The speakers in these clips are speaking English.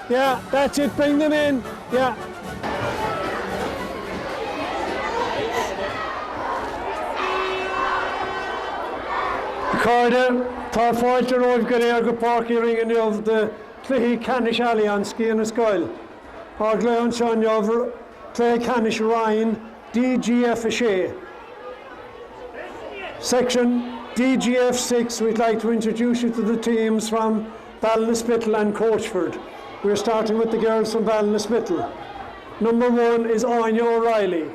Yeah, that's it, bring them in. Yeah. Carda, tá fáilte roimh go léir go páircí ringan neomh de cluichí Canis Allianz cían na Scoil. Ag le an seán neomh cluichí Canis Ryan DGF a sé. Section DGF 6, we'd like to introduce you to the teams from Ballinspittle and Coachford. We're starting with the girls from Ballinspittle. Number 1 is Anya O'Reilly.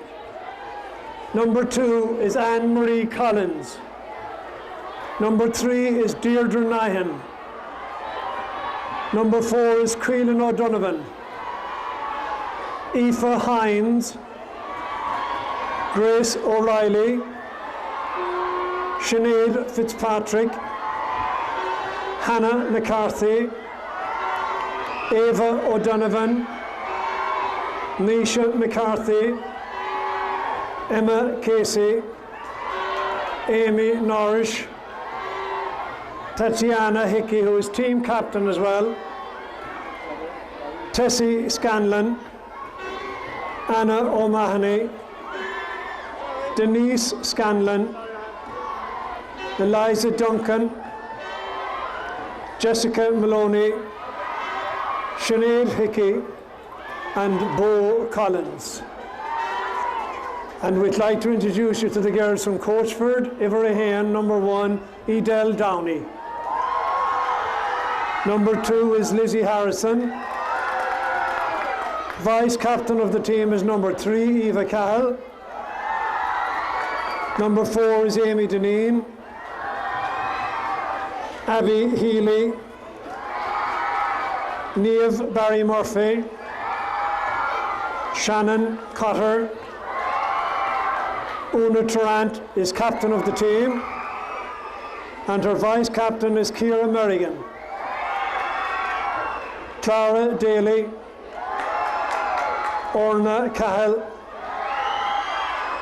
Number 2 is Anne-Marie Collins. Number 3 is Deirdre Nahan. Number 4 is Creelan O'Donovan. Aoife Hines. Grace O'Reilly. Sinead Fitzpatrick. Hannah McCarthy. Eva O'Donovan. Nisha McCarthy. Emma Casey. Amy Norrish. Tatiana Hickey, who is team captain as well. Tessie Scanlon. Anna O'Mahony. Denise Scanlon. Eliza Duncan. Jessica Maloney. Sinead Hickey. And Bo Collins. And we'd like to introduce you to the girls from Coachford. Ivory Hain, number 1, Edel Downey. Number 2 is Lizzie Harrison. Vice captain of the team is number 3, Eva Cahill. Number 4 is Amy Deneen. Abby Healy. Niamh Barry Murphy. Shannon Cotter. Una Tarrant is captain of the team, and her vice captain is Ciara Merrigan. Clara Daly, Orna Cahill,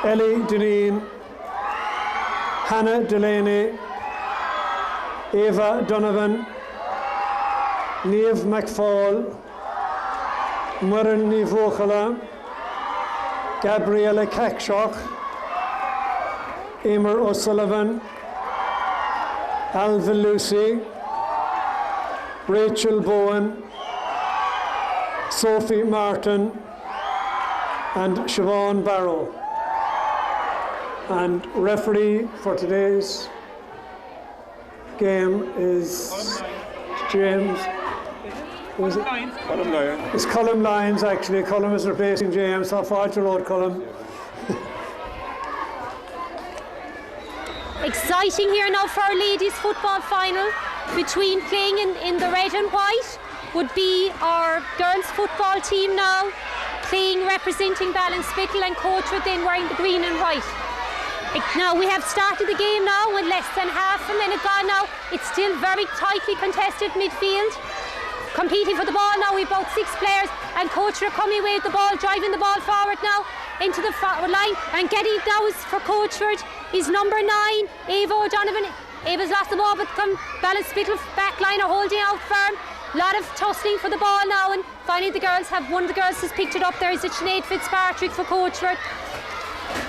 Ellie Deneen, Hannah Delaney, Eva Donovan, Niamh McFall, Muireann Ní Bhróchaile, Gabriella Cackshock, Emer O'Sullivan, Alva Lucy, Rachel Bowen, Sophie Martin, and Siobhan Barrow. And referee for today's game is James. Was it? Colm Lyons. It's Colm Lyons, actually. Colm is replacing James. How far to road, Colm? Exciting here now for our ladies football final. Between playing in the red and white would be our girls football team now, playing representing Ballinspittle, and Coachford then wearing the green and white. Now we have started the game now with less than half a minute gone now. It's still very tightly contested midfield. Competing for the ball now, we've about 6 players, and Coachford are coming away with the ball, driving the ball forward now into the forward line, and getting it now is for Coachford is number 9, Eva O'Donovan. Eva's lost the ball, but Ballinspittle back line are holding out firm. A lot of tussling for the ball now, and finally one of the girls has picked it up. There is a Sinead Fitzpatrick for Coachford.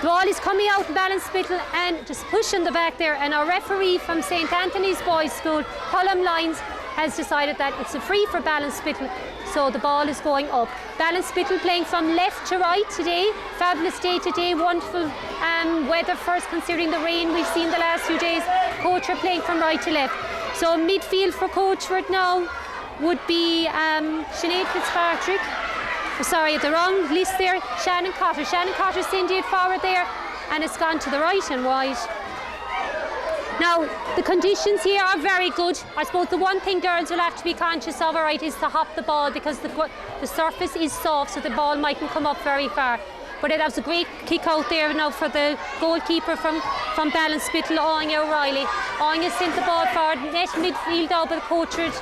The ball is coming out in Ballinspittle and just pushing the back there, and our referee from St Anthony's Boys School, Colm Lyons, has decided that it's a free for Ballinspittle, so the ball is going up. Ballinspittle playing from left to right today. Fabulous day today, wonderful weather first considering the rain we've seen the last few days. Coachford playing from right to left. So midfield for Coachford now would be Sinead Fitzpatrick. Sorry, the wrong list there. Shannon Cotter. Shannon Cotter's sending it forward there, and it's gone to the right and wide. Now, the conditions here are very good. I suppose the one thing girls will have to be conscious of, all right, is to hop the ball, because the surface is soft, so the ball mightn't come up very far. But that was a great kick out there now for the goalkeeper from Ballinspittle, Anya O'Reilly. Anya sent the ball forward, net midfield out by Coachford.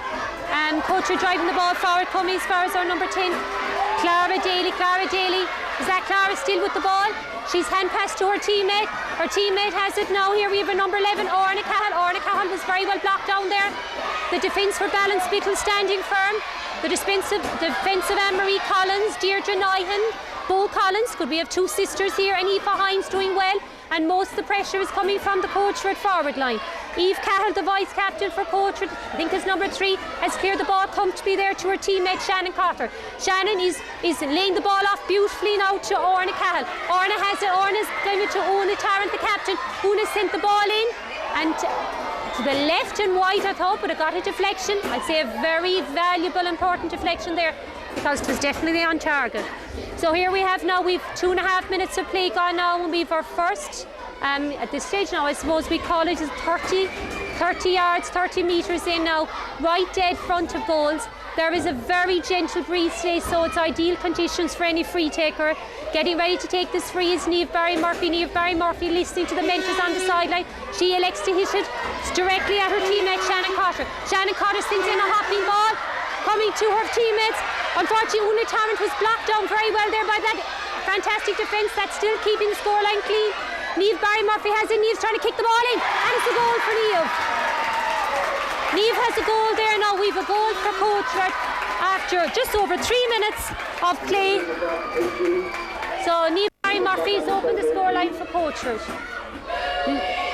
Coachford driving the ball forward, coming as far as our number 10, Clara Daly. Clara Daly, is that Clara still with the ball? She's hand passed to her teammate. Her teammate has it now. Here we have a number 11, Orna Cahill. Orna Cahill was very well blocked down there. The defence for Ballinspittle standing firm. The defensive Anne-Marie Collins, Deirdre Nyhan, Bo Collins, could we have two sisters here, and Aoife Hines doing well, and most of the pressure is coming from the Coachford forward line. Eve Cahill, the vice captain for Coachford, I think is number 3, has cleared the ball comfortably there to her teammate Shannon Cotter. Shannon is laying the ball off beautifully now to Orna Cahill. Orna has it, Orna's going to Una Tarrant, the captain. Una sent the ball in, and to the left and wide, I thought, but it got a deflection. I'd say a very valuable, important deflection there, because it was definitely on target. So here we have now, we've 2.5 minutes of play gone now, and we've our first, at this stage now, I suppose we call it 30 yards, 30 metres in now, right dead front of goals. There is a very gentle breeze today, so it's ideal conditions for any free taker. Getting ready to take this free is Niamh Barry Murphy. Niamh Barry Murphy listening to the mentors on the sideline. She elects to hit it directly at her teammate Shannon Cotter. Shannon Cotter sends in a hopping ball, coming to her teammates. Unfortunately, Una Tarrant was blocked down very well there by that fantastic defence. That's still keeping the scoreline clean. Niamh Barry Murphy has it. Niamh's trying to kick the ball in, and it's a goal for Niamh. Niamh has a goal there now. We've a goal for Coachford after just over 3 minutes of play. So Niamh Barry Murphy has opened the scoreline for Coachford.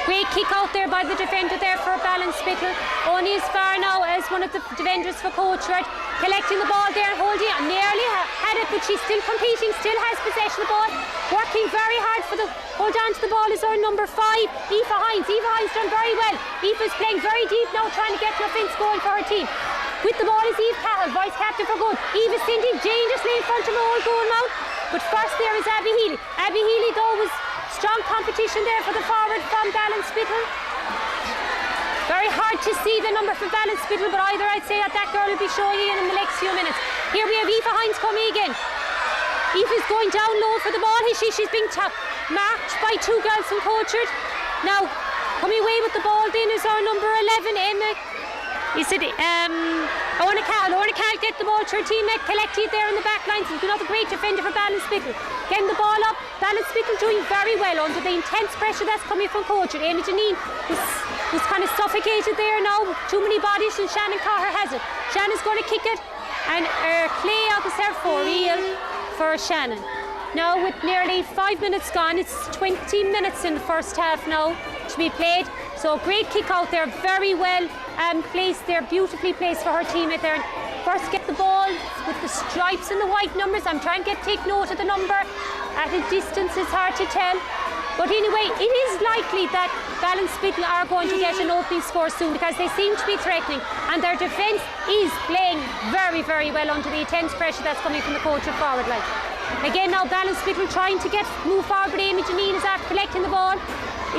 Great kick out there by the defender there for Ballinspittle. Only as far now as one of the defenders for Coachford, collecting the ball there and holding it. Nearly had it, but she's still competing, still has possession of the ball. Working very hard for the hold on to the ball is our number 5, Aoife Hines. Aoife Hines done very well. Aoife's playing very deep now, trying to get an offence going for her team. With the ball is Eve Cahill, vice captain for good. Eve is sending dangerously in front of her own goal now. But first there is Abby Healy. Abby Healy though was strong competition there for the forward from Ballinspittle. Very hard to see the number for Ballinspittle, but either I'd say that girl will be showing in the next few minutes. Here we have Aoife Hines coming again. Aoife's going down low for the ball. She's being marked by 2 girls from Coachford. Now, coming away with the ball then is our number 11, Emma. Is it Orna Cahill? Orna Cahill get the ball to her teammate, collected there in the back lines. Another great defender for Ballinspittle. Getting the ball up. Ballinspittle doing very well under the intense pressure that's coming from Coachford. Amy Janine was kind of suffocated there now. Too many bodies, and Shannon Carter has it. Shannon's going to kick it, and Clay out is there for real for Shannon. Now with nearly 5 minutes gone, it's 20 minutes in the first half now to be played. So great kick out there, very well placed there, beautifully placed for her teammate there. First get the ball with the stripes and the white numbers. I'm trying to take note of the number. At a distance it's hard to tell. But anyway, it is likely that Ballinspittle are going to get an opening score soon, because they seem to be threatening, and their defence is playing very, very well under the intense pressure that's coming from the Coachford forward line. Again now Ballinspittle trying to move forward, but Amy Janine is after collecting the ball.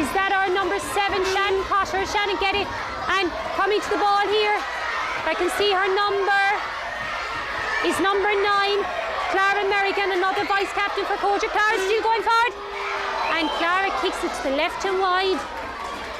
Is that our number 7, Shannon Cotter? Shannon get it, and coming to the ball here. I can see her number is number 9, Clara Merrigan, another vice captain for Coachford. Clara's still going forward, and Clara kicks it to the left and wide.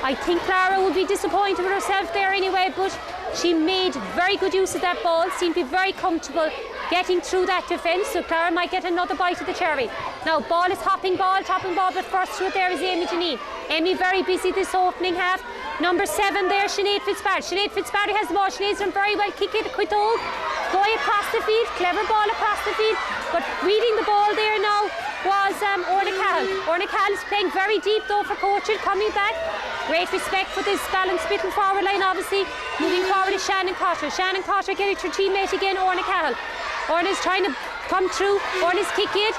I think Clara will be disappointed with herself there anyway, but she made very good use of that ball, seemed to be very comfortable getting through that defence, so Clara might get another bite of the cherry. Now ball is topping ball, but first through it there is Amy Janine. Amy very busy this opening half. Number 7 there, Sinead Fitzpatrick. Sinead Fitzpatrick has the ball. Sinead's done very well, kick it, quick hold, going across the field, clever ball across the field, but reading the ball there now was Orna Cahill. Orna Cahill is playing very deep though for Coachford, coming back. Great respect for this Ballinspittle forward line obviously. Moving forward is Shannon Cotter. Shannon Cotter getting to her teammate again, Orna Cahill. Orna's trying to come through. Orna's kick it.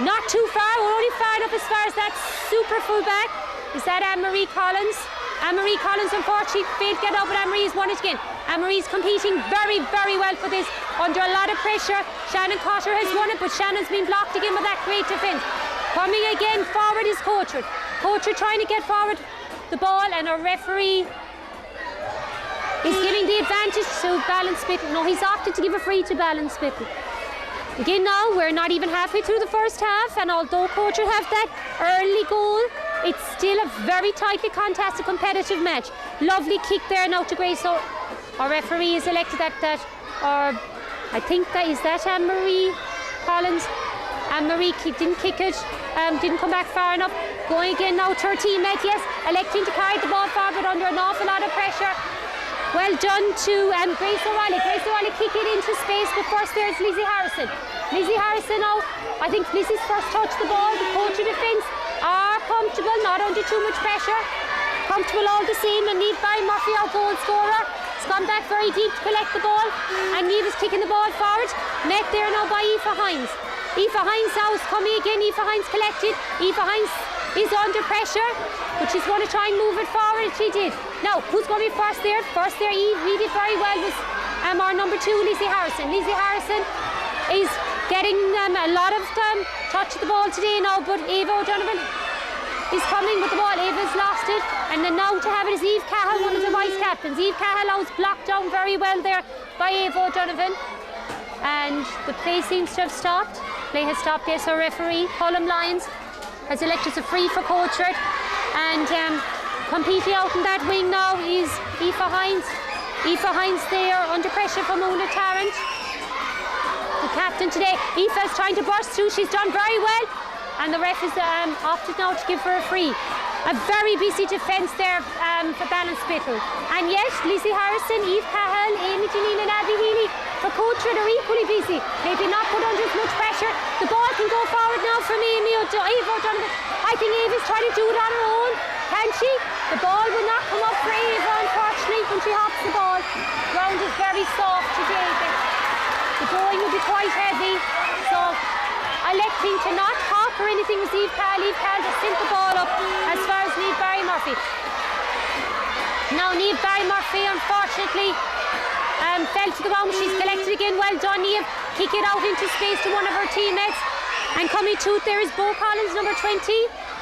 Not too far, we're only far enough as far as that super full back. Is that Anne-Marie Collins? Anne-Marie Collins unfortunately failed to get out, but Anne-Marie's won it again. Anne-Marie's competing very, very well for this. Under a lot of pressure, Shannon Cotter has won it, but Shannon's been blocked again with that great defence. Coming again forward is Coachford. Coachford trying to get forward the ball, and our referee is giving the advantage to Ballinspittle. No, he's opted to give a free to Ballinspittle. Again now, we're not even halfway through the first half, and although Coachford have that early goal, it's still a very tightly contested competitive match. Lovely kick there now to Grace. So our referee is elected or I think that is that Anne-Marie Collins. Anne-Marie didn't kick it, didn't come back far enough. Going again now to her teammate, yes, electing to carry the ball forward under an awful lot of pressure. Well done to Grace O'Reilly. Grace O'Reilly kick it into space, but first there is Lizzie Harrison. Lizzie Harrison now, I think Lizzie's first touch the ball. The Coach of defence are comfortable, not under too much pressure. Comfortable all the same, and Niamh Barry Murphy, our goal scorer, has gone back very deep to collect the ball, and Niamh is kicking the ball forward. Met there now by Aoife Hines. Aoife Hines now is coming again. Aoife Hines collected. Aoife Hines is under pressure, but she's going to try and move it forward, and she did. Now, who's going to be first there? First there, Eve read it very well, was our number 2, Lizzie Harrison. Lizzie Harrison is getting a lot of touch of the ball today now, but Eva O'Donovan is coming with the ball. Eva's lost it, and then now to have it is Eve Cahill, one of the vice captains. Eve Cahill now is blocked down very well there by Eva O'Donovan, and the play seems to have stopped. Play has stopped there, so referee Colm Lyons has elected a free for Coachford, and competing out in that wing now is Aoife Hines. Aoife Hines there under pressure from Una Tarrant, the captain today. Aoife's trying to burst through. She's done very well, and the ref has opted now to give her a free. A very busy defence there for Ballinspittle. And yes, Lizzie Harrison, Eve Cahill, Amy Janine and Abby Healy for Coachford are equally busy. Maybe not put under as much pressure. The ball can go forward now from Eva O'Donovan. I think Eva's trying to do it on her own. Can she? The ball will not come up for Eva, unfortunately, when she hops the ball. The ground is very soft today. The going will be quite heavy. So electing to not hop or anything with Eve Cahill. Eve Cahill just sent the ball up as far as Niamh Barry Murphy. Now Niamh Barry Murphy, unfortunately, fell to the ground. She's collected again. Well done, Niamh. Kick it out into space to one of her teammates. And coming to it there is Bo Collins, number 20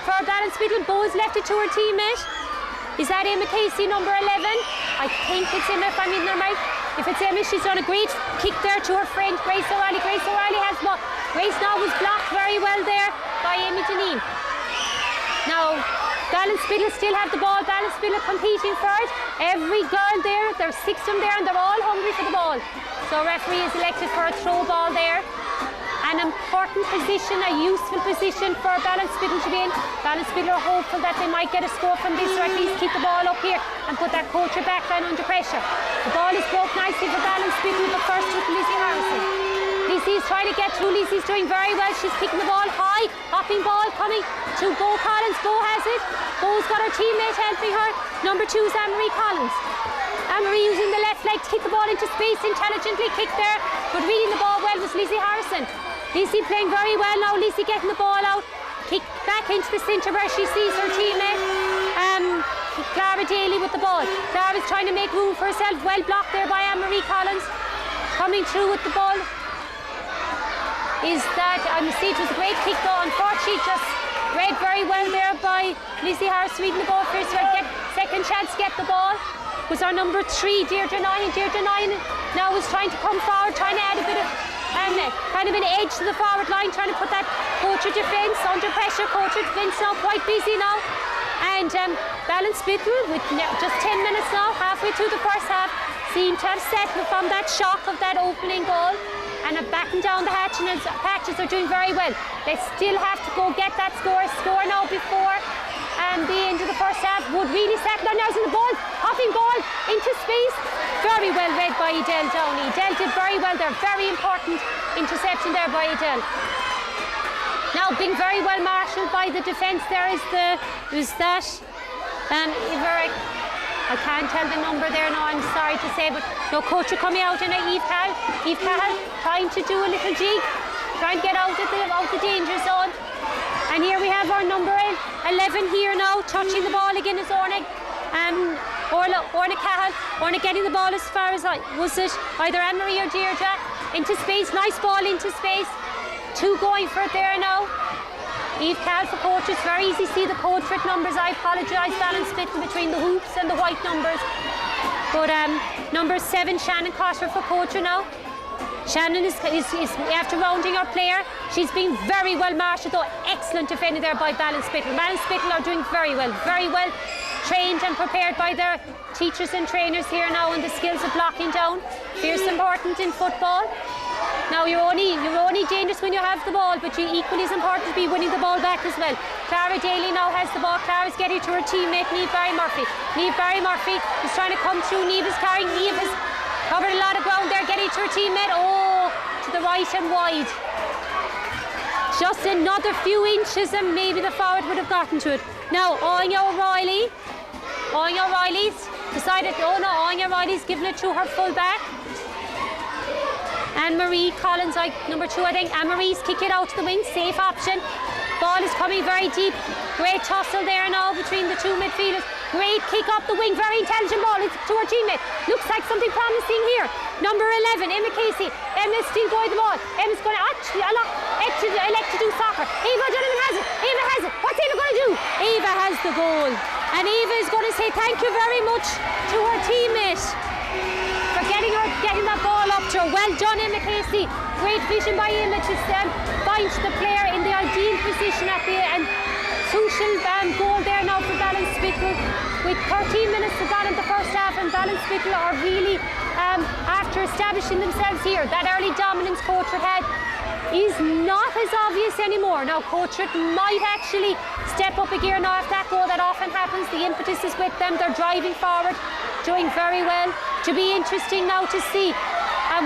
for Ballinspittle. Bo has left it to her teammate. Is that Emma Casey, number 11? I think it's Emma, if I'm in there right. If it's Emma, she's done a great kick there to her friend Grace O'Reilly. Grace O'Reilly has one. Grace now was blocked very well there by Amy Janine. Now, Ballinspittle still have the ball. Ballinspittle competing for it. Every girl there, there's 6 of them there, and they're all hungry for the ball. So referee is elected for a throw ball there. An important position, a useful position for Ballinspittle to be in. Ballinspittle are hopeful that they might get a score from this, or at least keep the ball up here and put that Coachford backline under pressure. The ball is broke nicely for Ballinspittle, but first with Lizzie Harrison. Lizzie's trying to get through. Lizzie's doing very well. She's kicking the ball high. Hopping ball coming to Bo Collins. Bo has it. Bo's got her teammate helping her. Number 2 is Anne-Marie Collins. Anne-Marie using the left leg to kick the ball into space, intelligently kicked there, but reading the ball well was Lizzie Harrison. Lizzie playing very well now. Lizzie getting the ball out. Kick back into the centre where she sees her teammate. Clara Daly with the ball. Clara's trying to make room for herself. Well blocked there by Anne-Marie Collins. Coming through with the ball is that, it was a great kick though. Unfortunately, just read very well there by Lizzie Harris reading the ball first. Second chance to get the ball was our number 3, Deirdre Nine. Deirdre Nine now is trying to come forward, trying to add a bit of kind of an edge to the forward line, trying to put that Coachford defence under pressure. Coachford defence now quite busy now. And Ballinspittle, with just 10 minutes now, halfway through the first half, seem to have settled from that shock of that opening goal and are backing down the hatch, and Patches are doing very well. They still have to go get that score now before the end of the first half. Would really settle down now in the ball, hopping ball into space. Very well read by Edel Downey. Edel did very well there. Very important interception there by Edel. Now being very well marshalled by the defence there is that Iverick. I can't tell the number there now, I'm sorry to say, but no, Coachford coming out in a Eve Cahill trying to do a little jig, trying to get out of the danger zone. And here we have our number 11 here now, touching the ball again is Orna Cahill. Orna getting the ball as far as, was it either Anne-Marie or Deirdre? Into space, nice ball into space. 2 going for it there now. Eve Cahill for Coachford. It's very easy to see the Coachford numbers. I apologise, Ballinspittle between the hoops and the white numbers. But number 7, Shannon Cotter for Coachford now. Shannon is after rounding our player. She's been very well marshalled though. Excellent defending there by Ballinspittle. Ballinspittle are doing very well trained and prepared by their teachers and trainers here now, and the skills of blocking down. Fierce important in football. Now you're only dangerous when you have the ball, but you equally as important to be winning the ball back as well. Clara Daly now has the ball. Clara's getting to her teammate Niamh Barry Murphy. Niamh Barry Murphy is trying to come through. Niamh is carrying. Niamh has covered a lot of ground there, getting to her teammate. Oh, to the right and wide. Just another few inches and maybe the forward would have gotten to it. Now Anya O'Reilly's decided, oh no, Anya O'Reilly's giving it to her full back. Anne-Marie Collins, number 2 I think. Anne-Marie's kick it out to the wing, safe option. Ball is coming very deep. Great tussle there now between the 2 midfielders. Great kick up the wing, very intelligent ball. It's to her teammate. Looks like something promising here. Number 11, Emma Casey. Emma's still going the ball. Emma's going to actually elect to do soccer. Eva Donovan has it. Eva has it. What's Eva going to do? Eva has the goal. And Eva is going to say thank you very much to her teammate for getting that ball up to her. Well done, Emma Casey. Great vision by Emma to find the player in the ideal position at the end. Crucial goal there now for Ballinspittle with 13 minutes to go in the first half, and Ballinspittle are really after establishing themselves here. That early dominance Coachford had is not as obvious anymore. Now Coachford might actually step up a gear now after that goal. That often happens. The impetus is with them. They're driving forward, doing very well. To be interesting now to see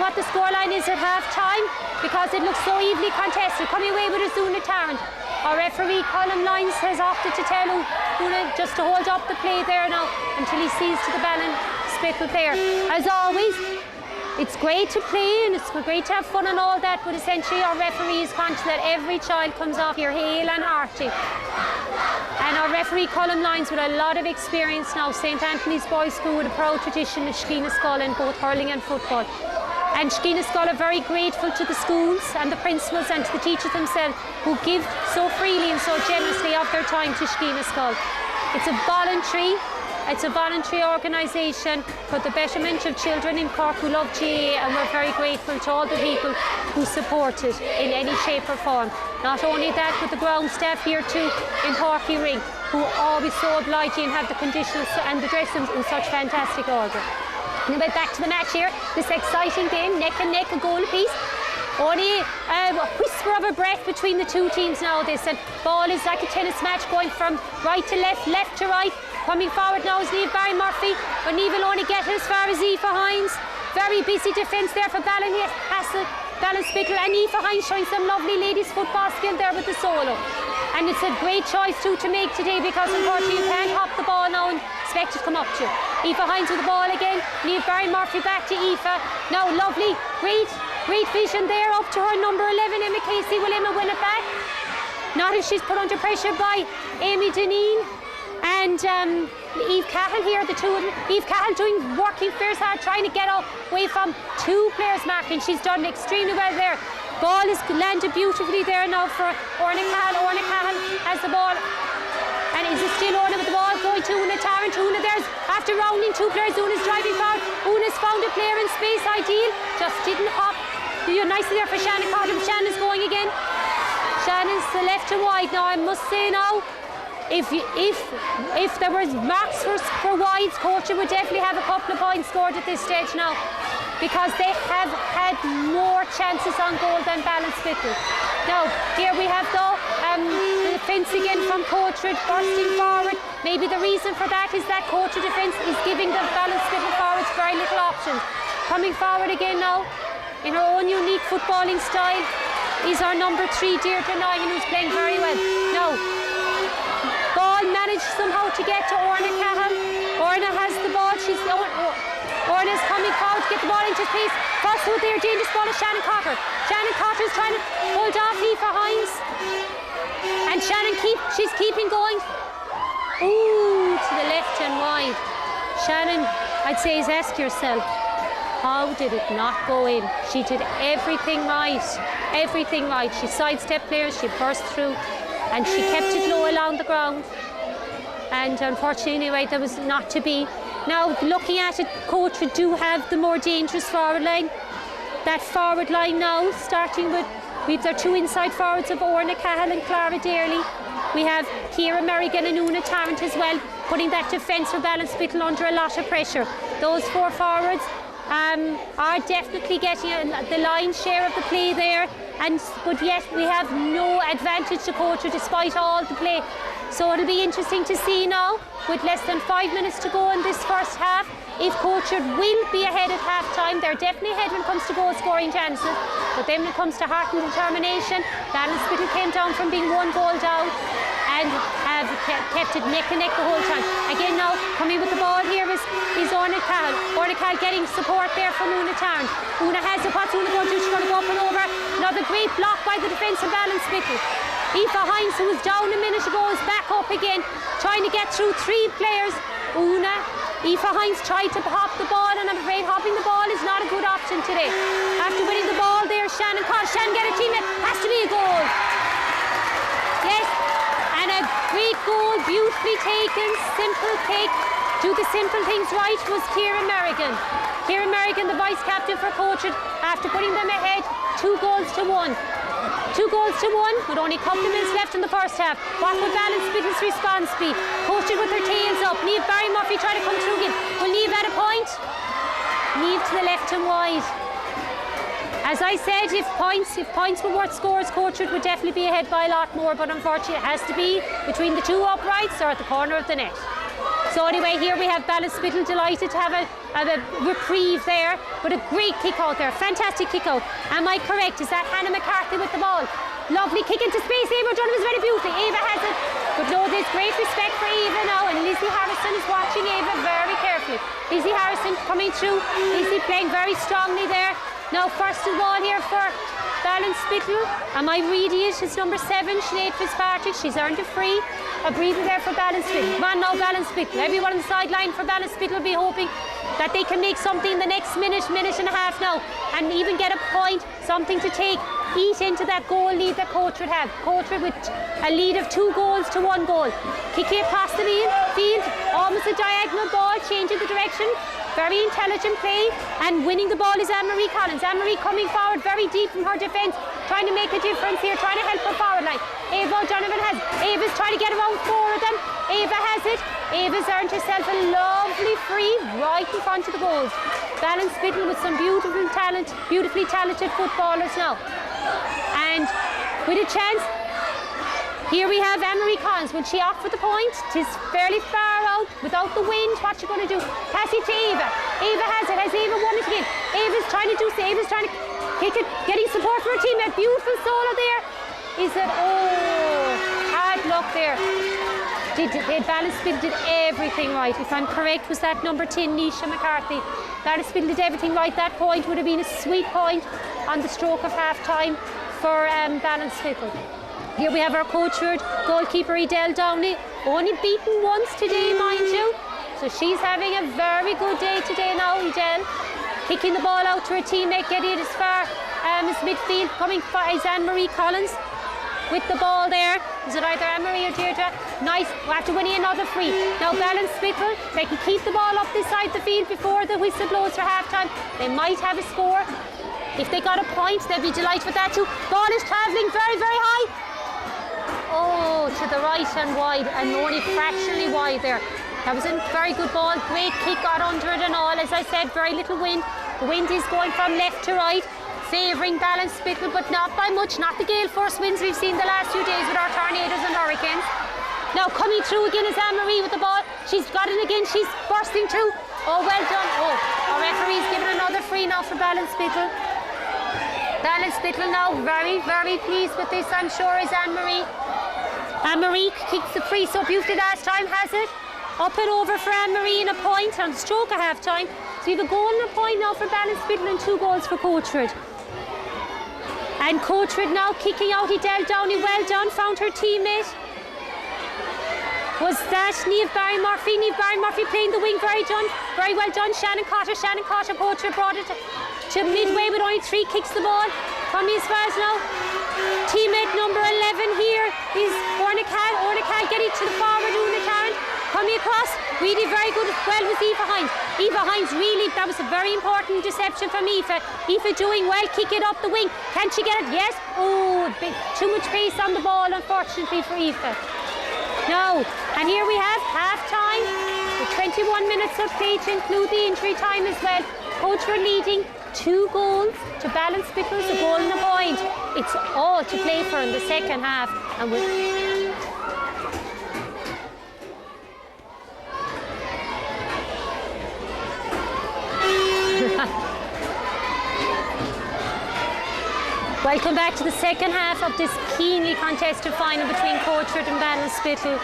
what the scoreline is at half time, because it looks so evenly contested. Coming away with a Zuna Tarrant. Our referee Colin Lyons has opted to tell Una just to hold up the play there now until he sees to the Ballinspittle player. As always, it's great to play and it's great to have fun and all that, but essentially our referee is conscious that every child comes off here hale and hearty. And our referee Colin Lyons, with a lot of experience now, St Anthony's Boys School with a proud tradition of Scoil in both hurling and football. And Scoil are very grateful to the schools and the principals and to the teachers themselves who give so freely and so generously of their time to Scoil. It's a voluntary organisation for the betterment of children in Cork who love GAA, and we're very grateful to all the people who support it in any shape or form. Not only that, but the ground staff here too in Porky Ring, who are always so obliging and have the conditions and the dressings in such fantastic order. And then back to the match here, this exciting game, neck and neck, a goal apiece. Only a whisper of a breath between the two teams now. This ball is like a tennis match, going from right to left, left to right. Coming forward now is Niamh Barry Murphy, but Niamh will only get as far as Aoife Hines. Very busy defence there for Ballinspittle, and Aoife Hines showing some lovely ladies football skill there with the solo. And it's a great choice too to make today, because unfortunately you can't hop the ball now and expect it to come up to you. Aoife Hines with the ball again. Niamh Barry Murphy back to Aoife. Now lovely, great vision there up to her number 11, Emma Casey. Will Emma win it back? Not if she's put under pressure by Amy Deneen and Eve Cahill here, the two of them. Eve Cahill working fierce hard, trying to get away from two players marking. She's done extremely well there. Ball is landed beautifully there now for Orna Cahill. Orna Cahill has the ball. And is it still Orna with the ball? Going to Una Tarrant. Una there's after rounding two players. Una's driving forward. Una's found a player in space, ideal. Just didn't hop. Nicely there for Shannon Carter. Shannon's going again. Shannon's the left and wide. Now I must say now, if there was marks for wides, Coachford would definitely have a couple of points scored at this stage now, because they have had more chances on goal than Ballinspittle. Now here we have the defence again from Coachford bursting forward. Maybe the reason for that is that Coachford defence is giving the Ballinspittle forwards very little options. Coming forward again now in her own unique footballing style is our number 3 Deirdre Nyan, who's playing very well. Now ball managed somehow to get to Orna Cahill. Orna has the ball. Orna's coming forward to get the ball into space. First with their dangerous ball is Shannon Carter. Shannon Carter is trying to hold off Aoife Hines. And Shannon she's keeping going. Ooh, to the left and wide. Shannon, I'd say, is ask yourself, how did it not go in? She did everything right. Everything right. She sidestepped players, she burst through, and she kept it low along the ground. And unfortunately, anyway, that was not to be. Now, looking at it, Coachford do have the more dangerous forward line. That forward line now, starting with, we've their two inside forwards of Orna Cahill and Clara Daly. We have Ciara Merrigan and Una Tarrant as well, putting that defence for Ballinspittle under a lot of pressure. Those four forwards are definitely getting the lion's share of the play there, but yet we have no advantage to Coachford despite all the play. So it'll be interesting to see now, with less than 5 minutes to go in this first half, if Coachford will be ahead at half time. They're definitely ahead when it comes to goal scoring chances, but then when it comes to heart and determination, Ballinspittle came down from being 1 goal down and have kept it neck and neck the whole time. Again now, coming with the ball here is Orna Cahill. Orna Cahill getting support there from Una Tarn. Una has it. What's Una going to do? She's going to go up and over. Another great block by the defence of Ballinspittle. Aoife Hines, who was down a minute ago, is back up again, trying to get through 3 players. Aoife Hines tried to hop the ball, and I'm afraid hopping the ball is not a good option today. After winning the ball there, Shannon Cotter. Shannon get a teammate. Has to be a goal. Yes, and a great goal, beautifully taken, simple pick. Do the simple things right was Kieran Merrigan. Kieran Merrigan, the vice captain for Coachford, after putting them ahead 2 goals to 1. 2 goals to 1 with only a couple of minutes left in the first half. What would Ballinspittle's response be? Coachford with their tails up. Niamh Barry Murphy trying to come through again. Will Niamh at a point? Niamh to the left and wide. As I said, if points were worth scores, Coachford would definitely be ahead by a lot more, but unfortunately it has to be between the 2 uprights or at the corner of the net. So anyway, here we have Ballinspittle delighted to have a reprieve there, but a great kick out there, fantastic kick out. Am I correct? Is that Hannah McCarthy with the ball? Lovely kick into space. Ava O'Donovan is very beautifully. Ava has it, but no, there's great respect for Ava now, and Lizzie Harrison is watching Ava very carefully. Lizzie Harrison coming through. Lizzie playing very strongly there. Now first of all here for Ballinspittle. Am I reading it? It's number 7, Sinead Fitzpatrick. She's earned a free. A breather there for Ballinspittle. Come on now, Ballinspittle. Everyone on the sideline for Ballinspittle will be hoping that they can make something in the next minute and a half now, and even get a point, something to eat into that goal lead that Coachford have. Coachford with a lead of 2 goals to 1 goal. Kicking across the field, almost a diagonal ball, changing the direction. Very intelligent play, and winning the ball is Anne-Marie Collins. Anne-Marie coming forward very deep from her defence, trying to make a difference here, trying to help her forward line. Ava O'Donovan has Ava's trying to get around 4 of them. Ava has it. Ava's earned herself a lovely free right in front of the goals. Ballinspittle with some beautifully talented footballers now. And with a chance, here we have Anne-Marie Collins. Will she opt for the point? It is fairly far out, without the wind. What's she going to do? Pass it to Ava. Ava has it. Has Ava won it again? Ava's trying to do so. Ava's trying to kick it, getting support from her team. A beautiful solo there. Is it? Oh, hard luck there. Ballinspittle did everything right. If I'm correct, was that number 10, Nisha McCarthy? Ballinspittle did everything right. That point would have been a sweet point on the stroke of half time for Ballinspittle. Here we have our Coachford goalkeeper Edel Downey, only beaten once today, mind you. So she's having a very good day today now, Edel. Kicking the ball out to her teammate, getting it as far as midfield. Coming is Anne-Marie Collins with the ball there. Is it either Anne-Marie or Deirdre? Nice, we'll have to win another free. Now Ballinspittle, they can keep the ball up this side of the field before the whistle blows for half-time. They might have a score. If they got a point, they'd be delighted with that too. Ball is travelling very, very high. Oh, to the right and wide, and only fractionally wide there. That was a very good ball. Great kick, got under it and all. As I said, very little wind. The wind is going from left to right, favouring Ballinspittle, but not by much. Not the gale force winds we've seen the last few days with our tornadoes and hurricanes. Now coming through again is Anne-Marie with the ball. She's got it again. She's bursting through. Oh, well done. Oh, our referee's given another free now for Ballinspittle. Ballinspittle now very, very pleased with this, I'm sure, is Anne-Marie. Anne-Marie kicks the free so beautifully last time, has it? Up and over for Anne-Marie in a point on the stroke of half time. So you have a goal and a point now for Ballinspittle and 2 goals for Coachford. And Coachford now kicking out Edel Downey. Well done, found her teammate. Was that Niamh Barry Murphy? Niamh Barry Murphy playing the wing, very well done. Shannon Cotter, Coachford brought it to midway with only 3 kicks the ball. Coming as far as now. Teammate number 11 here is Orna Cahill getting to the forward, Una Tarrant. Coming across, really very good as well was Aoife Hines. Aoife Hines really, that was a very important deception from Aoife. Aoife doing well, kick it up the wing. Can she get it? Yes. Oh, too much pace on the ball, unfortunately, for Aoife. No, and here we have half time with 21 minutes of play to include the injury time as well. Coachford leading 2 goals to Ballinspittle's, a goal and a point. It's all to play for in the second half. And welcome back to the second half of this keenly contested final between Coachford and Ballinspittle.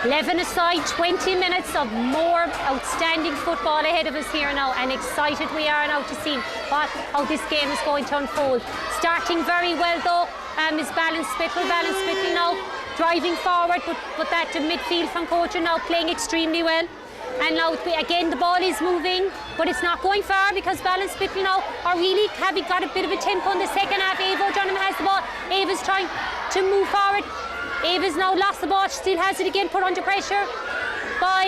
11 aside, 20 minutes of more outstanding football ahead of us here now, and excited we are now to see how this game is going to unfold. Starting very well though is Ballinspittle. Ballinspittle now driving forward, but that to midfield from Coachford now playing extremely well. And now again the ball is moving, but it's not going far because Ballinspittle now are really having got a bit of a tempo in the second half. Ava O'Donovan has the ball. Ava's trying to move forward. Ava's now lost the ball, she still has it again, put under pressure by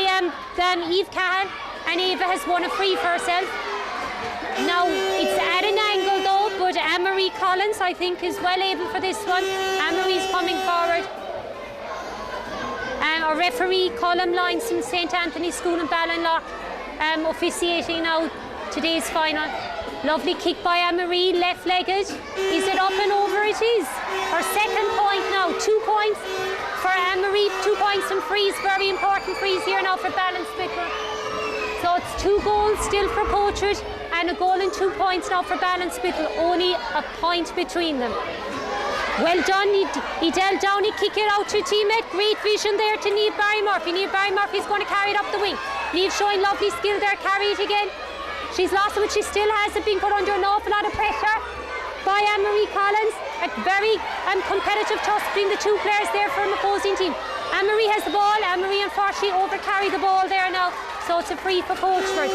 Eve Cahan, and Ava has won a free for herself. Now it's at an angle though, but Anne-Marie Collins I think is well able for this one. Anne-Marie's coming forward. Our referee Colm Lyons from St Anthony's School in Ballinlough officiating now today's final. Lovely kick by Anne-Marie, left-legged. Is it up and over? It is. Her second point now. 2 points for Anne-Marie. 2 points from frees. Very important frees here now for Ballinspittle. So it's 2 goals still for Coachford and a goal and 2 points now for Ballinspittle. Only a point between them. Well done, Edel Downey, kick it out to your teammate. Great vision there to Niamh Barry Murphy. Niamh Barry Murphy is going to carry it up the wing. Niamh showing lovely skill there, carry it again. She's lost it, but she still has it, being put under an awful lot of pressure by Anne-Marie Collins. A very competitive toss between the 2 players there from the opposing team. Anne-Marie has the ball. Anne-Marie unfortunately overcarried the ball there now, so it's a free for Coachford.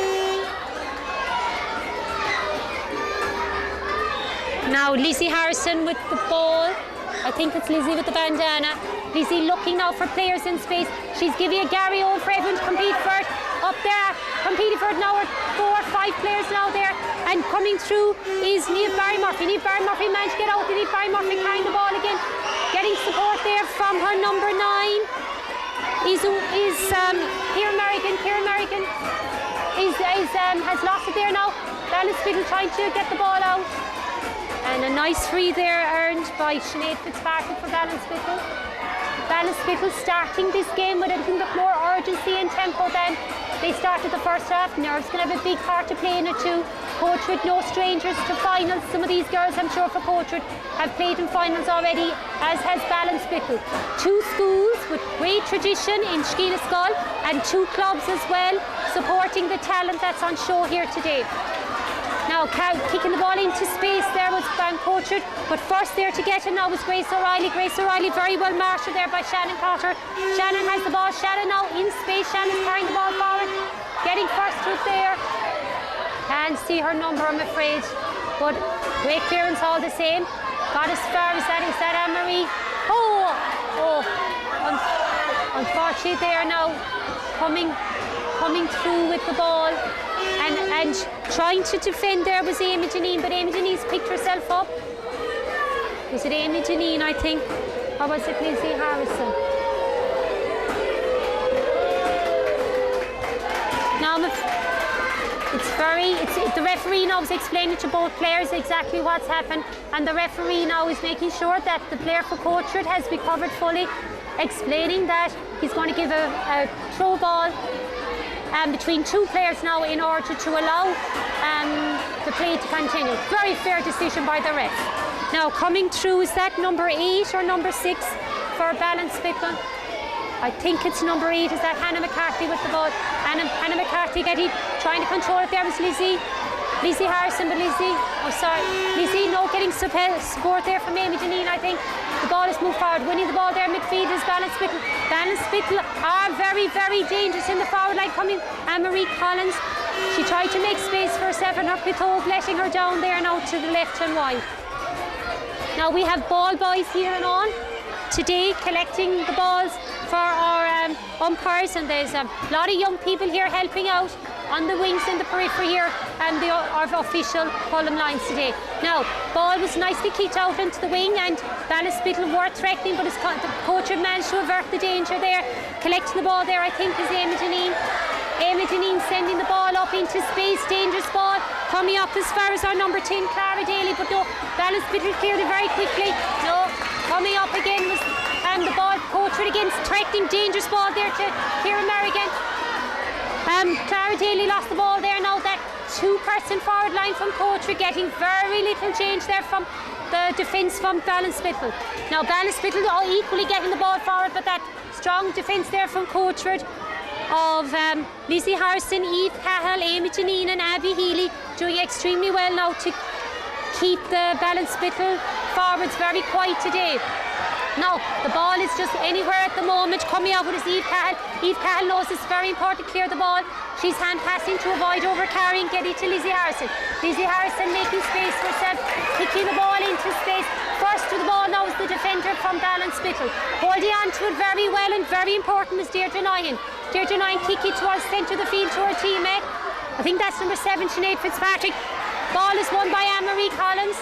Now Lizzie Harrison with the ball. I think it's Lizzie with the bandana. Lizzie looking now for players in space. She's giving a Gary Old for everyone to compete for it. Up there, competing for it now are 4 or 5 players now there. And coming through is Niamh Barry Murphy. Niamh Barry Murphy managed to get out. Niamh Barry Murphy carrying the ball again. Getting support there from her number 9. Is Kieran Merrigan. Kieran Merrigan has lost it there now. Ballinspittle trying to get the ball out. And a nice free there earned by Sinead Fitzpatrick for Ballinspittle. Ballinspittle starting this game with a little bit more urgency and tempo than they started the first half. Nerves can have a big part to play in it too. Coachford, no strangers to finals. Some of these girls, I'm sure, for Coachford have played in finals already, as has Ballinspittle. 2 schools with great tradition in Scoil and 2 clubs as well, supporting the talent that's on show here today. Now kicking the ball into space there was Coachford, but first there to get it now was Grace O'Reilly. Grace O'Reilly very well marshaled there by Shannon Cotter. Shannon has the ball. Shannon now in space. Shannon's carrying the ball forward, getting first to it there. Can't see her number, I'm afraid, but great clearance all the same. Got as far as that. Is that Anne-Marie? Unfortunately they are now coming through with the ball. And trying to defend there was Amy Janine, but Amy Janine's picked herself up. Was it Amy Janine, I think? Or was it Lizzie Harrison? Now the referee now is explaining to both players exactly what's happened, and the referee now is making sure that the player for Coachford has recovered fully, explaining that he's going to give a throw ball between 2 players now in order to allow the play to continue. Very fair decision by the ref. Now coming through, is that number 8 or number 6 for Ballinspittle? I think it's number 8. Is that Hannah McCarthy with the ball? Hannah McCarthy trying to control it there was Lizzie Harrison, but Lizzie getting support there from Amy Janine, I think. The ball has moved forward, winning the ball there midfield is Ballinspittle. Ballinspittle are very, very dangerous in the forward line coming. Anne-Marie Collins, she tried to make space for herself and her Pitove letting her down there now to the left and wide. Now we have ball boys here and on today collecting the balls for our umpires, and there's a lot of young people here helping out. on the wings in the periphery here and our official column lines today. Now, ball was nicely kicked out into the wing and Ballinspittle were threatening, but the coach had managed to avert the danger there. Collecting the ball there, I think, is Amy Janine. Amy Janine sending the ball up into space, dangerous ball, coming up as far as our number 10, Clara Daly, but no, Ballinspittle cleared it very quickly. No, coming up again was the ball, Coachford again, threatening, dangerous ball there to Kira Merrigan. Clara Daly lost the ball there. Now that two-person forward line from Coachford, getting very little change there from the defence from Ballinspittle. Now Ballinspittle are equally getting the ball forward, but that strong defence there from Coachford of Lizzie Harrison, Eve Cahill, Amy Janine and Abby Healy doing extremely well now to keep the Ballinspittle forwards very quiet today. Now, the ball is just anywhere at the moment. Coming out with his Eve Cahill. Eve Cahill knows it's very important to clear the ball. She's hand passing to avoid overcarrying, getting to Lizzie Harrison. Lizzie Harrison making space for herself, kicking the ball into space. First to the ball now is the defender from Ballinspittle. Holding on to it very well and very important is Deirdre Nyhan. Deirdre Nyhan kicking towards centre of the field to her teammate. I think that's number 7, Sinead Fitzpatrick. Ball is won by Anne-Marie Collins.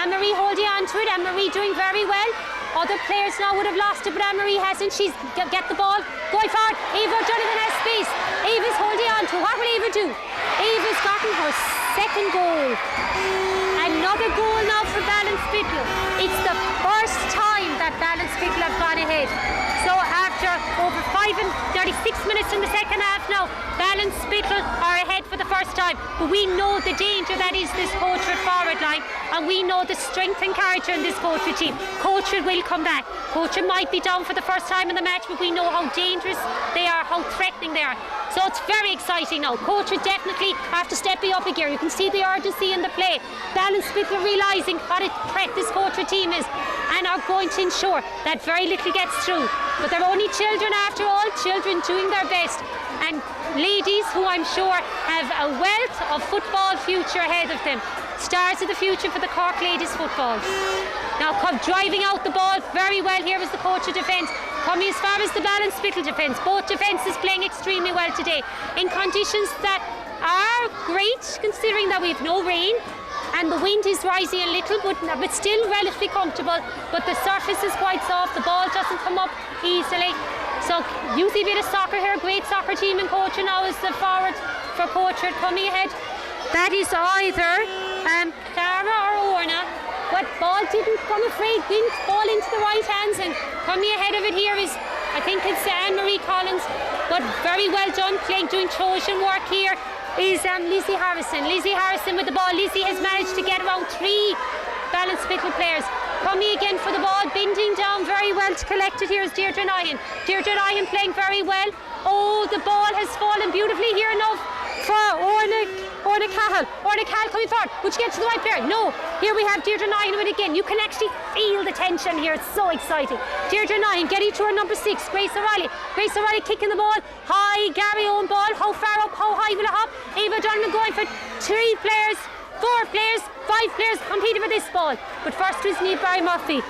Anne-Marie holding on to it. Anne-Marie doing very well. Other players now would have lost it, but Anne-Marie hasn't. She's get the ball, going forward. Eva Donovan has space. Eva's holding on to. What will Eva do? Eva's gotten her second goal. Another goal now for Ballinspittle. It's the first time that Ballinspittle have gone ahead. So after over 5 and 36 minutes in the second half now, Ballinspittle are ahead for the first time. But we know the danger that is this Coachford forward line, and we know the strength and character in this Coachford team. Coachford will come back. Coachford might be down for the first time in the match, but we know how dangerous they are, how threatening they are. So it's very exciting now. Coachford definitely after stepping up a gear. You can see the urgency in the play. Ballinspittle realising what a threat this Coachford team is and are going to ensure that very little gets through. But they're only children after all, children doing their best. And ladies who I'm sure have a wealth of football future ahead of them. Stars of the future for the Cork ladies football. Now driving out the ball very well here was the Coachford defence. Coming as far as the Ballinspittle defence. Both defences playing extremely well today in conditions that are great considering that we've no rain and the wind is rising a little, but still relatively comfortable. But the surface is quite soft, the ball doesn't come up easily. So usually a bit of soccer here, great soccer team in Coachford now is the forward for Coachford coming ahead. That is either Clara or Orna. But ball didn't come afraid, didn't fall into the right hands, and coming ahead of it here is, I think it's Anne-Marie Collins, but very well done playing, doing Trojan work here is Lizzie Harrison. Lizzie Harrison with the ball. Lizzie has managed to get around 3 Ballinspittle players. Coming again for the ball, bending down very well to collect it here is Deirdre Nyhan. Deirdre Nyhan playing very well. Oh, the ball has fallen beautifully here now for Orna Cahill. Orna Cahill coming forward. Would you get to the right player? No. Here we have Deirdre Nyhan with it again. You can actually feel the tension here. It's so exciting. Deirdre Nyhan getting to her number 6, Grace O'Reilly. Grace O'Reilly kicking the ball. High, Gary Owen ball. How far up, how high will it hop? Eva Donovan going for 3 players, 4 players, 5 players competing for this ball. But first was Niamh Barry Murphy.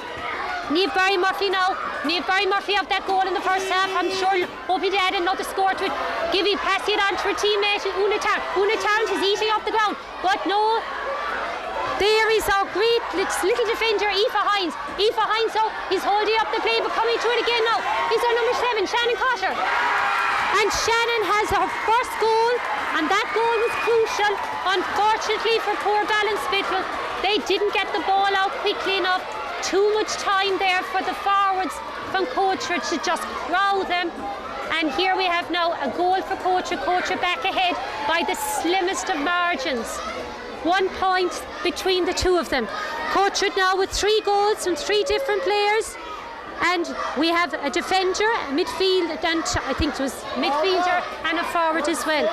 Niamh Barry Murphy now. Niamh Barry Murphy of that goal in the first half. I'm sure hoping to add another score to it. Passing it on to her teammate Una Tarrant. Una Tarrant is eating up the ground. But no. There is our great little defender, Aoife Hines. Aoife Hines now is holding up the play, but coming to it again now is our number 7, Shannon Cotter. And Shannon has her first goal, and that goal was crucial. Unfortunately for poor Ballinspittle, they didn't get the ball out quickly enough. Too much time there for the forwards from Coachford to just crowd them. And here we have now a goal for Coachford. Coachford back ahead by the slimmest of margins. 1 point between the two of them. Coachford now with 3 goals from 3 different players. And we have a defender, a midfield, and I think it was midfielder and a forward as well.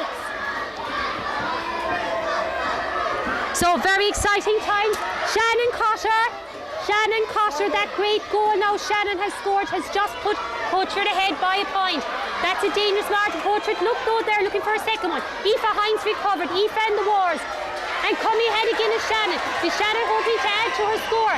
So very exciting time. Shannon Cotter, that great goal now Shannon has scored has just put Coachford ahead by a point. That's a dangerous margin. Coachford look though they're looking for a second one. Aoife Hines recovered. Aoife and the Wars. And coming ahead again is Shannon. Is Shannon hoping to add to her score?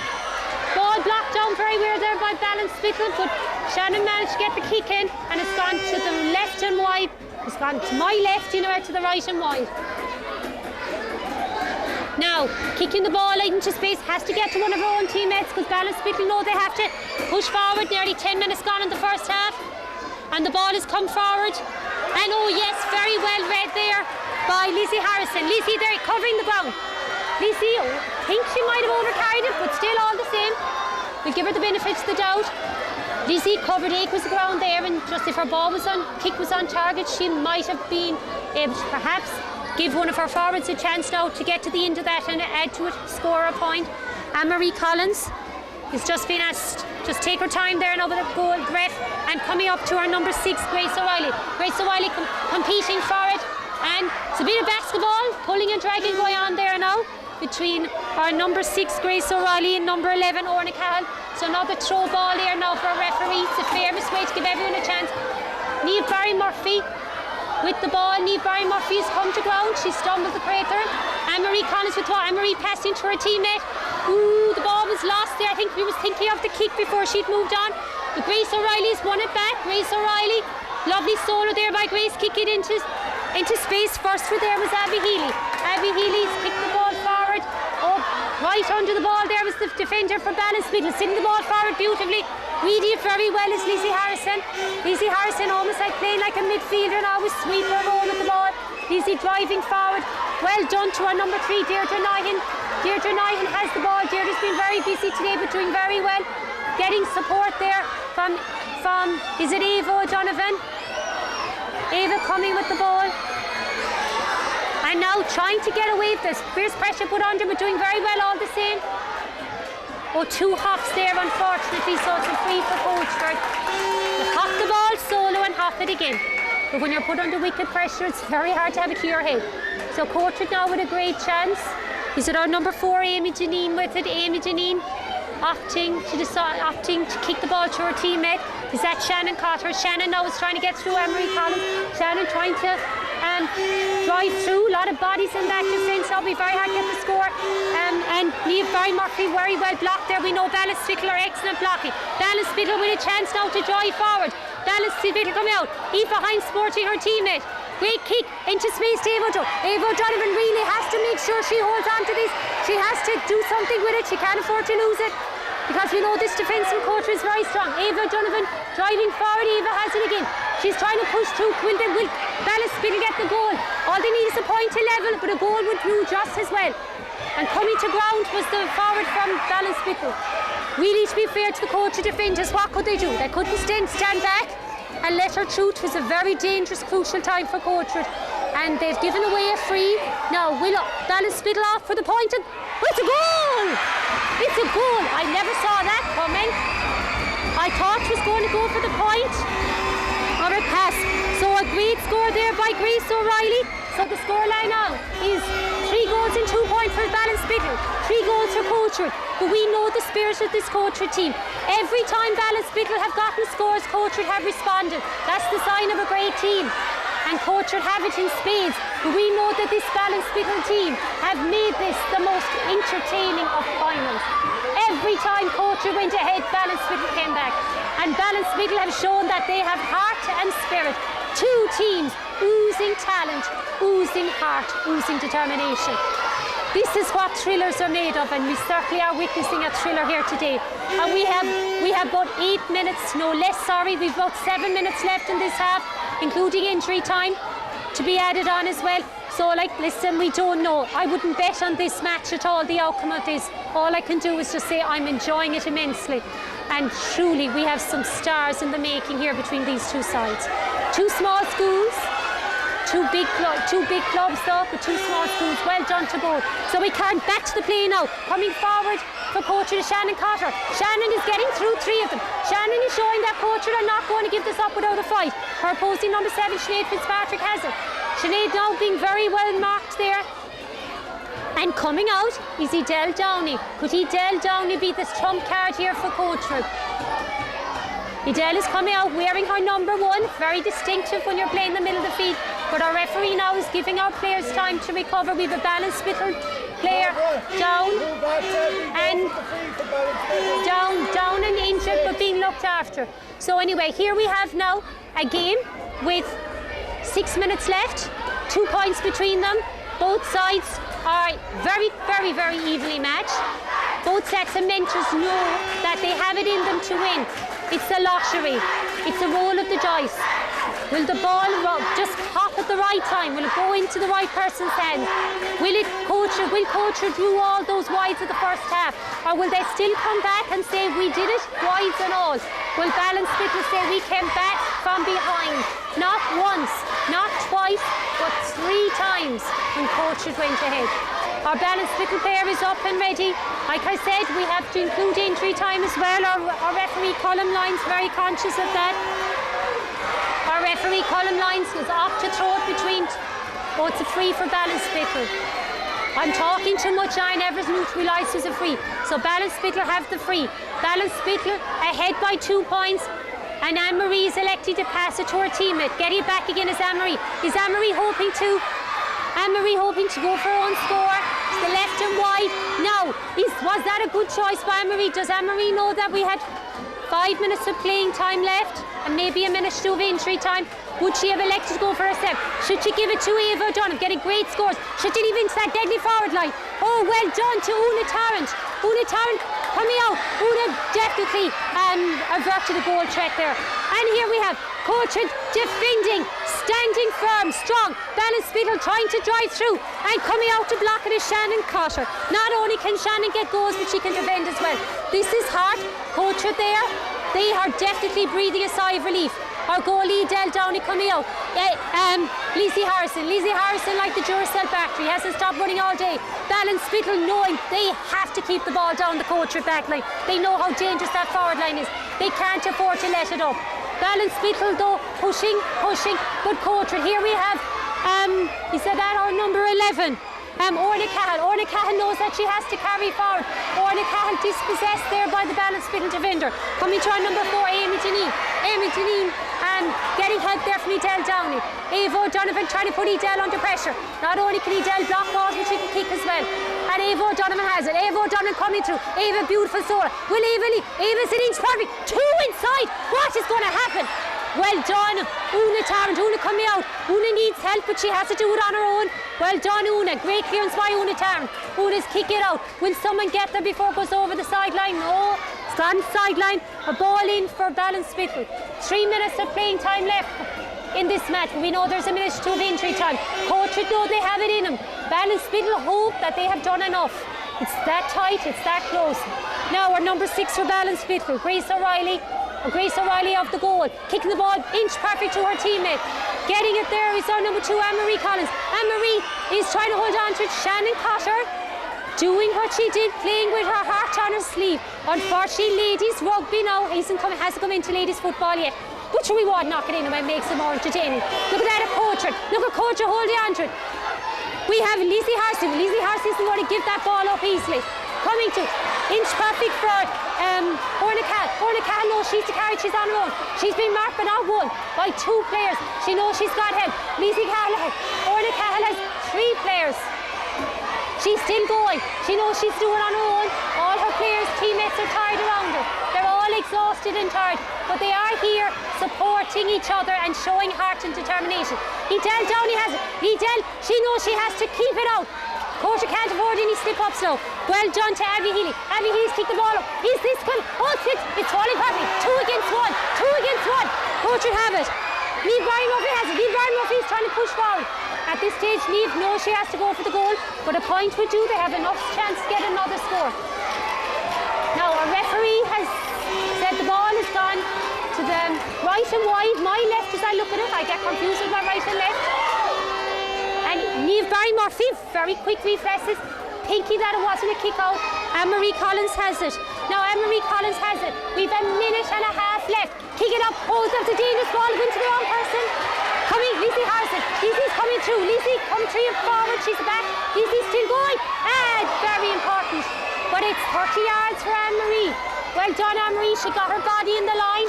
Ball blocked down very well there by Ballinspittle, but Shannon managed to get the kick in, and it's gone to the left and wide. It's gone to my left, to the right and wide. Now, kicking the ball out into space, has to get to one of our own teammates, because Ballinspittle know they have to push forward. Nearly 10 minutes gone in the first half, and the ball has come forward. And oh yes, very well read there by Lizzie Harrison. Lizzie there covering the ground. Lizzie, I think she might have overcarried it, but still all the same, we'll give her the benefit of the doubt. Lizzie covered acres of ground there, and just if her kick was on target, she might have been able to perhaps give one of her forwards a chance now to get to the end of that and add to it, score a point. Anne-Marie Collins has just been asked, just take her time there now with the goal ref, and coming up to our number 6, Grace O'Reilly. Grace O'Reilly competing for it, and it's a bit of basketball, pulling and dragging going on there now between our number 6, Grace O'Reilly, and number 11, Orna Cahill. So another throw ball here now for a referee. It's a fairness way to give everyone a chance. Niamh Barry Murphy with the ball. Niamh Barry Murphy has come to ground. She stumbled the crater. Anne-Marie Collins with what? Anne-Marie passing to her teammate. Ooh, the ball was lost there. I think we was thinking of the kick before she'd moved on. But Grace O'Reilly's won it back. Grace O'Reilly, lovely solo there by Grace, kick it into space. First for there was Abby Healy. Abby Healy's kicked the ball forward. Oh, right under the ball there was the defender for Ballinspittle, sending the ball forward beautifully. Reading it very well is Lizzie Harrison. Lizzie Harrison almost like playing like a midfielder now, with sweeper roll with the ball. Lizzie driving forward. Well done to our number 3, Deirdre Nyhan. Deirdre Nyhan has the ball. Deirdre's been very busy today, but doing very well. Getting support there from is it Ava O'Donovan? Ava coming with the ball. And now trying to get away with this. Fierce pressure put on them, but doing very well all the same. Oh, 2 hops there, unfortunately, so it's a free for Coachford. You hop the ball solo and hop it again. But when you're put under wicked pressure, it's very hard to have it to your head. So Coachford now with a great chance. Is it our number 4, Amy Janine, with it? Amy Janine opting to kick the ball to her teammate. Is that Shannon Cotter? Shannon now is trying to get through Anne-Marie Collins. Shannon trying to drive through. A lot of bodies in that defence. That'll be very hard to get the score. And Niamh Barry Murphy very well blocked there. We know Ballinspittle are excellent blocking. Ballinspittle with a chance now to drive forward. Ballinspittle coming out. Aoife Hines sporting her teammate. Great kick into space to Ava O'Donovan. Ava O'Donovan really has to make sure she holds on to this. She has to do something with it. She can't afford to lose it, because we know this defence from Coachford is very strong. Ava O'Donovan driving forward. Ava has it again. She's trying to push through. Will Ballinspittle get the goal? All they need is a point to level, but a goal would do just as well. And coming to ground was the forward from Ballinspittle. Really, to be fair to the Coachford defenders, what could they do? They couldn't stand back and let her through. It was a very dangerous, crucial time for Coachford, and they've given away a free. Now will Ballinspittle off for the point, and it's a goal! It's a goal. I never saw that coming. I thought it was going to go for the point or a pass. So a great score there by Grace O'Reilly. So the scoreline now is 3 goals and 2 points for Ballinspittle, 3 goals for Coachford. But we know the spirit of this Coachford team. Every time Ballinspittle have gotten scores, Coachford have responded. That's the sign of a great team. And Coachford have it in spades. But we know that this Ballinspittle team have made this the most entertaining of finals. Every time Coachford went ahead, Ballinspittle came back. And Ballinspittle have shown that they have heart and spirit. 2 teams oozing talent, oozing heart, oozing determination. This is what thrillers are made of, and we certainly are witnessing a thriller here today. And we have about 8 minutes, no less, we've about 7 minutes left in this half, including injury time to be added on as well. So listen, we don't know. I wouldn't bet on this match at all, the outcome of this. All I can do is just say I'm enjoying it immensely. And truly, we have some stars in the making here between these 2 sides. 2 small schools, 2 big clubs though, but 2 small schools. Well done to both. So we can't back to the play now. Coming forward for Coachford is Shannon Cotter. Shannon is getting through 3 of them. Shannon is showing that Coachford are not going to give this up without a fight. Her opposing number 7, Sinead Fitzpatrick, has it. Sinead now being very well marked there. And coming out is Edel Downey. Could Edel Downey be this trump card here for Coachford? Edel is coming out wearing her number 1, very distinctive when you're playing the middle of the field. But our referee now is giving our players time to recover. We have a Ballinspittle player down and down and injured, but being looked after. So anyway, here we have now a game with 6 minutes left, 2 points between them. Both sides are very, very, very evenly matched. Both sets of mentors know that they have it in them to win. It's a lottery. It's a roll of the dice. Will the ball just pop at the right time? Will it go into the right person's hand? Will Coachford do all those wides of the first half? Or will they still come back and say, we did it, wides and all? Will Ballinspittle say, we came back from behind? Not once, not twice, but 3 times when Coachford went ahead. Our Ballinspittle player is up and ready. Like I said, we have to include injury time as well. Our referee Colin Lyons very conscious of that. Our referee Colin Lyons is off to throw it between. Oh, it's a free for Ballinspittle. I'm talking too much. I never realised it was a free. So Ballinspittle have the free. Ballinspittle ahead by 2 points. And Anne-Marie is elected to pass it to her teammate. Getting it back again is Anne-Marie. Is Anne-Marie hoping to go for her own score? To the left and wide. Now, was that a good choice by Anne-Marie? Does Anne-Marie know that we had 5 minutes of playing time left and maybe a minute to of injury time? Would she have elected to go for herself? Should she give it to Eva O'Donovan, getting great scores? Should she leave into that deadly forward line? Oh, well done to Una Tarrant. Una Tarrant coming out. Una definitely averted the goal threat there. And here we have Coachford defending, standing firm, strong. Ballinspittle trying to drive through and coming out to block it is Shannon Cotter. Not only can Shannon get goals, but she can defend as well. This is hard. Coachford there, they are definitely breathing a sigh of relief. Our goalie Del Downey coming out. Lizzie Harrison, like the Duracell factory, hasn't stopped running all day. Ballinspittle knowing they have to keep the ball down the Coachford back line. They know how dangerous that forward line is. They can't afford to let it up. Ballinspittle though pushing, but Coachford. Here we have, he said that our number 11. Orna Cahill. Orna Cahill knows that she has to carry forward. Orna Cahill dispossessed there by the Ballinspittle defender. Coming to our number 4, Amy Janine. Amy Janine getting help there from Edel Downey. Eva O'Donovan trying to put Edel under pressure. Not only can Edel block balls, but she can kick as well. And Eva O'Donovan has it. Eva O'Donovan coming through. Eva, beautiful soul. Will Eva lead? Eva's an inch perfect. 2 inside. What is going to happen? Well done, Una Tarrant. Una coming out. Una needs help, but she has to do it on her own. Well done, Una. Great clearance by Una Tarrant. Una's kick it out. Will someone get there before it goes over the sideline? No. It's on the sideline. A ball in for Ballinspittle. 3 minutes of playing time left in this match. We know there's a minute to of injury time. Coachford know they have it in them. Ballinspittle hope that they have done enough. It's that tight, it's that close. Now our number 6 for Ballinspittle, Grace O'Reilly. Grace O'Reilly of the goal, kicking the ball inch perfect to her teammate. Getting it there is our number 2, Anne-Marie Collins. Anne-Marie is trying to hold on to it. Shannon Cotter doing what she did, playing with her heart on her sleeve. Unfortunately, ladies rugby now hasn't come into ladies football yet. But we want to knock it in and makes it more entertaining. Look at that at Coachford. Look at Coachford holding on to it. We have Lizzie Harrison. Lizzie Harrison isn't going to give that ball up easily. Coming to inch perfect for Orna Cahill. Orna Cahill knows she's to carry, she's on her own. She's been marked but not one by 2 players. She knows she's got help. Lizzie Cahill ahead. Orna Cahill has 3 players. She's still going. She knows she's doing it on her own. All her players, teammates are tired around her. They're all exhausted and tired, but they are here supporting each other and showing heart and determination. Edel Downey has it. Edel, she knows she has to keep it out. Coachford can't afford any slip-ups now. Well done to Abby Healy. Abby Healy's kicked the ball up. Is this good? Oh, it's falling perfectly. 2 against 1. 2 against 1. Coachford have it. Niamh Barry Murphy has it. Niamh Barry Murphy is trying to push forward. At this stage, Niamh knows she has to go for the goal, but a point would do. They have enough chance to get another score. Now, our referee has said the ball has gone to the right and wide. My left, as I look at it, I get confused with my right and left. And Niamh Barry Murphy, very quick reflexes, thinking that it wasn't a kick out. Anne-Marie Collins has it. Now Anne-Marie Collins has it. We've a minute and a half left. Kick it up, holds up the dangerous ball, went to the wrong person. Coming, Lizzie Harrison. Lizzie's coming through. Lizzie, come through and forward, she's back. Lizzie's still going. And very important. But it's 30 yards for Anne-Marie. Well done, Anne-Marie. She got her body in the line.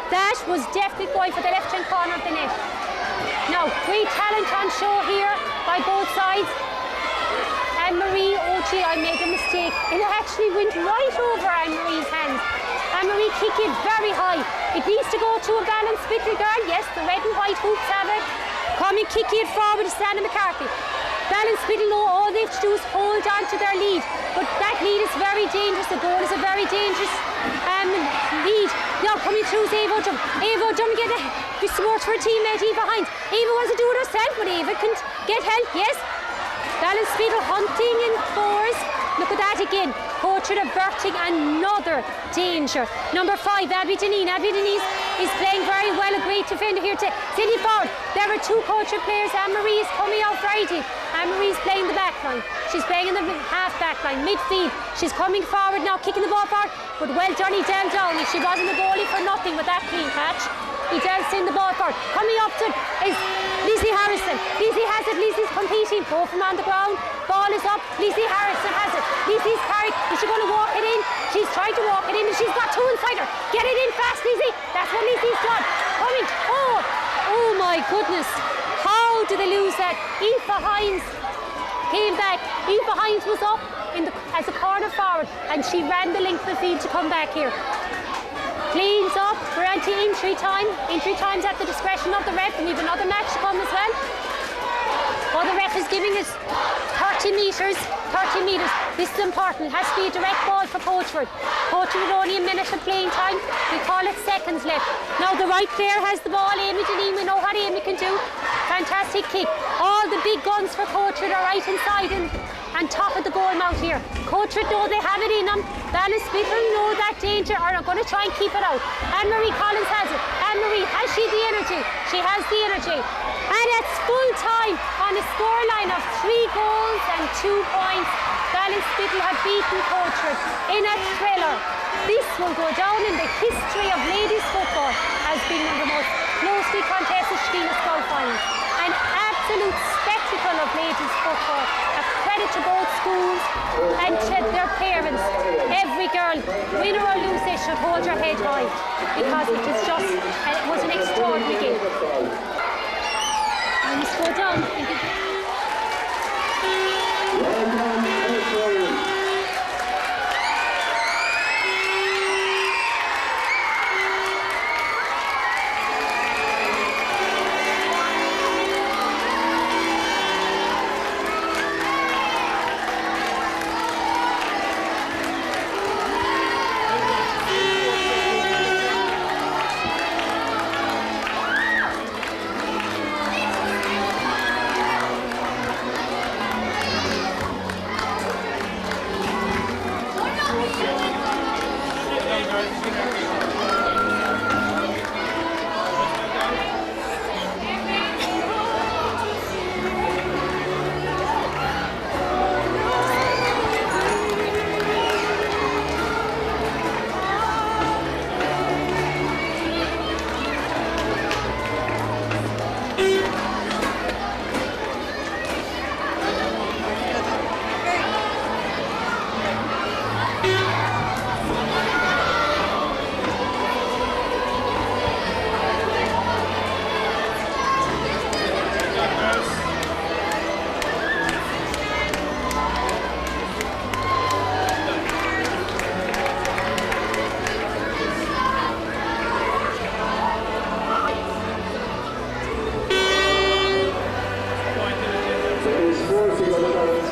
That was definitely going for the left-hand corner of the net. Now, great talent on show here by both sides. Anne-Marie, oh gee, I made a mistake. It actually went right over Anne-Marie's hands. Anne-Marie kick it very high. It needs to go to a Ballinspittle girl. Yes, the red and white hoops have it. Coming, kicking it forward to Santa McCarthy. Ballinspittle, all they have to do is hold on to their lead. But that lead is very dangerous. The goal is a very dangerous lead. Now coming through is Ava Jump. Ava Jump get the support for a teammate Eva Hines. Ava wants to do it herself, but Ava can get help, yes. Ballinspittle hunting in fours. Look at that again. Coachford averting another danger. Number 5, Abby Deneen. Abby Deneen is playing very well. A great defender here to Cindy Ford. There are 2 Coachford players. Anne-Marie is coming out very deep. Anne-Marie is playing the back line. She's playing in the half back line, midfield. She's coming forward now, kicking the ball forward. But well done, Del Downey. She wasn't the goalie for nothing with that clean catch. Edel's in the ball forward. Coming up to is Lizzie Harrison. Lizzie has it. Lizzie's competing. Both of them on the ground. Ball is up. Lizzie Harrison has it. Lizzie's carried. Is she going to walk it in? She's trying to walk it in, and she's got 2 inside her. Get it in fast, Lizzie. That's what Lizzie's done. Coming. Oh my goodness. How did they lose that? Aoife Hines came back. Aoife Hines was up as a corner forward, and she ran the length of the field to come back here. Cleans up, we're into injury time. Injury time's at the discretion of the ref, and we have another match to come as well. Oh, the ref is giving us 30 metres. This is important. It has to be a direct ball for Coachford. Coachford with only a minute of playing time. We call it seconds left. Now the right player has the ball. Amy Deneen, we know what Amy can do. Fantastic kick. All the big guns for Coachford are right inside and top of the goal mouth here. Coachford know they have it in them. Ballinspittle know that danger, are going to try and keep it out. Anne-Marie Collins has it. Anne-Marie, has she the energy? She has the energy. And it's full time on a scoreline of 3 goals and 2 points. Ballinspittle have beaten Coachford in a thriller. This will go down in the history of ladies football as being one of the most closely contested Scoil finals. An absolute spectacle of ladies football. A credit to both schools and to their parents. Every girl, win or lose, they should hold your head high, because it was an extraordinary game. And let's go down. Sports, you got to balance,